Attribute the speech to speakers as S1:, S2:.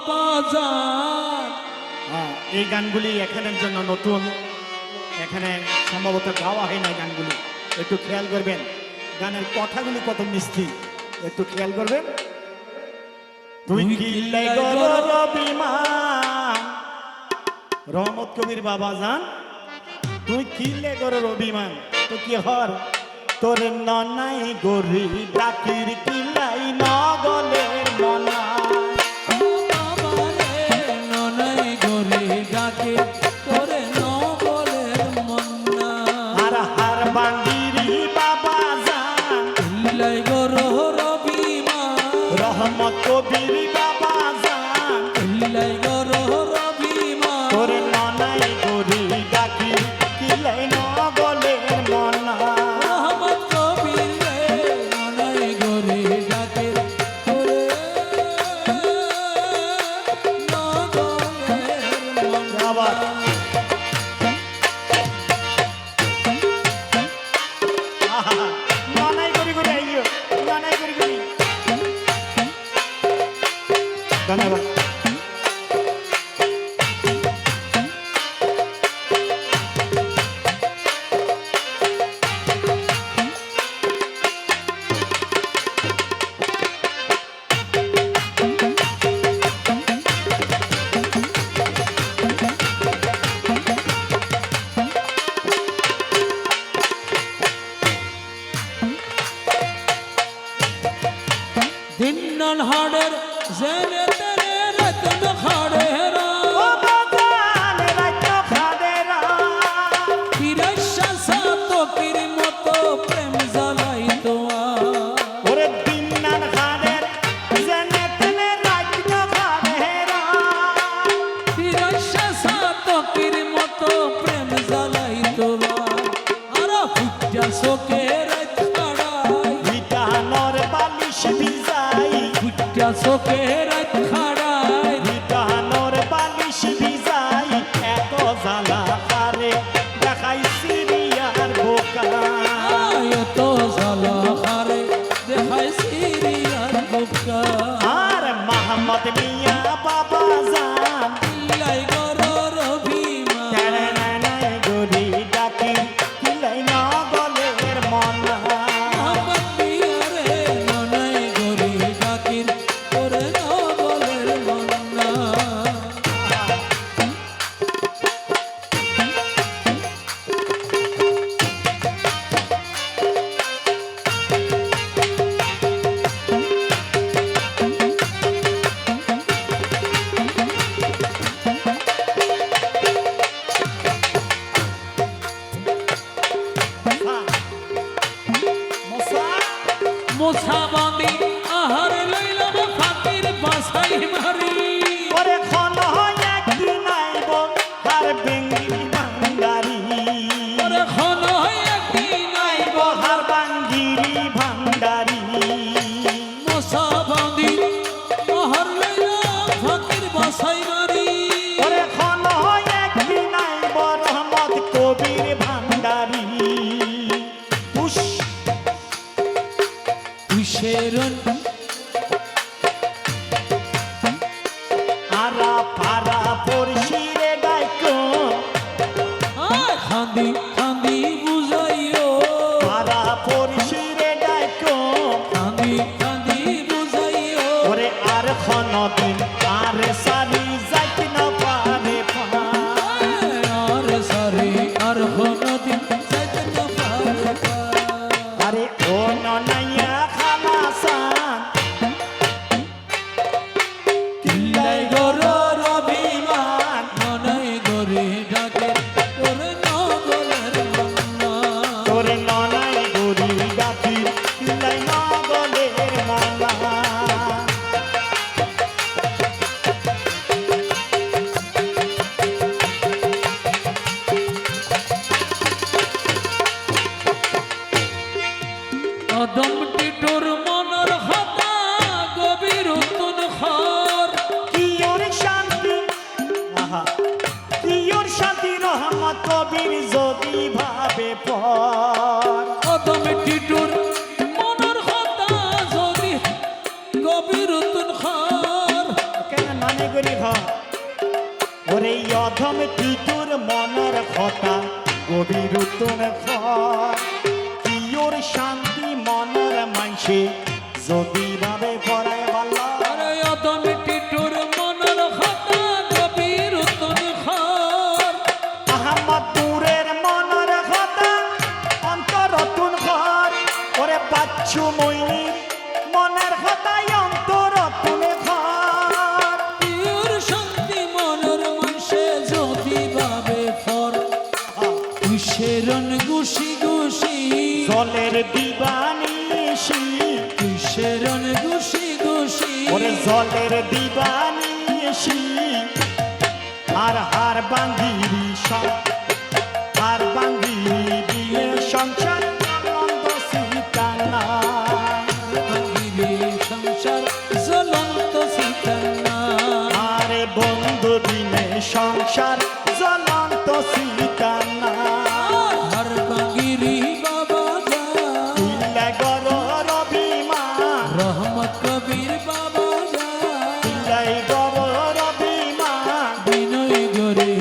S1: বাবা যান।
S2: এই গানগুলি এখানের জন্য নতুন, এখানে সম্ভবত গাওয়া হয় না গানগুলি, একটু খেয়াল করবেন। গানের কথাগুলি কত মিষ্টি, একটু খেয়াল করবেন। তুই কিল্লে গরর অভিমান, রহমত কবির বাবা যান, তুই কিল্লে গরর অভিমান, তো কি হর তোর ননাই গরি ডাকির কিলাই নগলের মনা।
S1: ননাই গরি ডাকে তোরে নগলের মন্না।
S2: হার হার বাঙ্গিরি বাবা যান,
S1: কিল্লাই গরর অভিমান,
S2: রহমত কবির বাবা যান,
S1: কিল্লাই গরর অভিমান,
S2: তোর ননাই গরি ডাকির কিলাই নগলের মনা।
S1: রহমত কবির রে ননাই গরি ডাকে তোরে নগলের মন্না।
S2: ননাই গরি গরি আইও, ননাই গরি গরি। ধন্যবাদ।
S1: দিনন হাড়ের জেনে তেরে রতন খাড়েরা,
S2: ও বাগান রাইতো খাদেরা,
S1: তিরস্বা সাতকির মতো প্রেম জ্বালাইতো
S2: ওরে দিনান খাদের জেনে তেনে রাইতো খাদেরা,
S1: তিরস্বা সাতকির মতো প্রেম জ্বালাইতো আর ফুটা চোখের খাড়াই,
S2: ভিটানোর বালিশ ভিজাই,
S1: ফুটা চোখের খাড়াই,
S2: ভিটানোর বালিশ ভিজাই, এত জ্বালা পারে দেখাই সিরিয়ার বোকা।
S1: এত জ্বালা হারে দেখাই সিরিয়ার বুকা।
S2: আর মোহাম্মদ মিয়া বাবা যান,
S1: কিল্লাই গরর অভিমান,
S2: তেরে ননাই গরি ডাকি কিলাই নগলের মনা।
S1: মোহাম্মদ মিয়ারে ননাই গরি ডাকির তোরে নগলের মন্না।
S2: মোসা
S1: মোছা বাঁধি আহার লইলাম ফাতির বাসাই মারি,
S2: ওরে খন হয় একদিন আইব আর বেঙ্গি ভাঙ্গারি,
S1: ওরে খন একদিন
S2: আইব আর বাঙ্গিরি ভাঙ্গারি।
S1: মোছা বাঁধি আহার লইলাম ফাতির বাসাই মারি,
S2: ওরে খন হয় একদিন আইব রহমত কবির ভাঙ্গারি। উস
S1: তুষেরন
S2: আরা পারা পড়শিরে ডাইকো,
S1: খান্দি খান্দি বুঝাইও,
S2: পারা পড়শিরে ডাইকো,
S1: খান্দি খান্দি বুঝাইও,
S2: ওরে আর খন দিন আর সারি যাইতে না পারে পা।
S1: আর সারি আর হনদিন যাইতে না পারে পা।
S2: আরে ও ননাইয়া খালাসান,
S1: কিল্লাই গরর অভিমান, ননাই গরি ডাকে তোরে নগলের মন্না।
S2: তোর ননাই গরি ডাকি কিলাই নগলের মনা।
S1: কদম টিটোর মনের হতা গভীর তুন খর,
S2: কি ও মনে করি ঘর ওরে অধম টিটুর মনের কথা গভীর উত্তর ঘর কিওর শান্তি মনের মানসে যদি ভাবে পড়ায় ভালো
S1: আরে অদম টিটুর মনের কথা গভীর উত্তর ঘর
S2: আহমদপুরের মনের কথা অন্তর রতুন ঘর ওরে বাচ্চু মইনির মনের কথাই অন্তর রতুন ঘর
S1: পিওর শান্তি মনের মানুষে যদি ভাবে ফর কিসেরন গুশি গুশি
S2: জলের দিবানিশি
S1: কিসেরন গুশি গুশি
S2: ওরে জলের দিবানিশি আর হার বাঙ্গিরি হার বাঙ্গিরি দিয়ে সংসার আনন্দ সীতানা
S1: গিরি সংসার জ্বলন্ত সীতানা
S2: আরে বন্ধু দিনে সংসার জ্বলন্ত সীতানা
S1: হর গিরি বাবা যা
S2: ইল্লা গর রবিমান
S1: রহমত কবির বাবা যা
S2: ইল্লাই গর রবিমান
S1: বিনয় গরে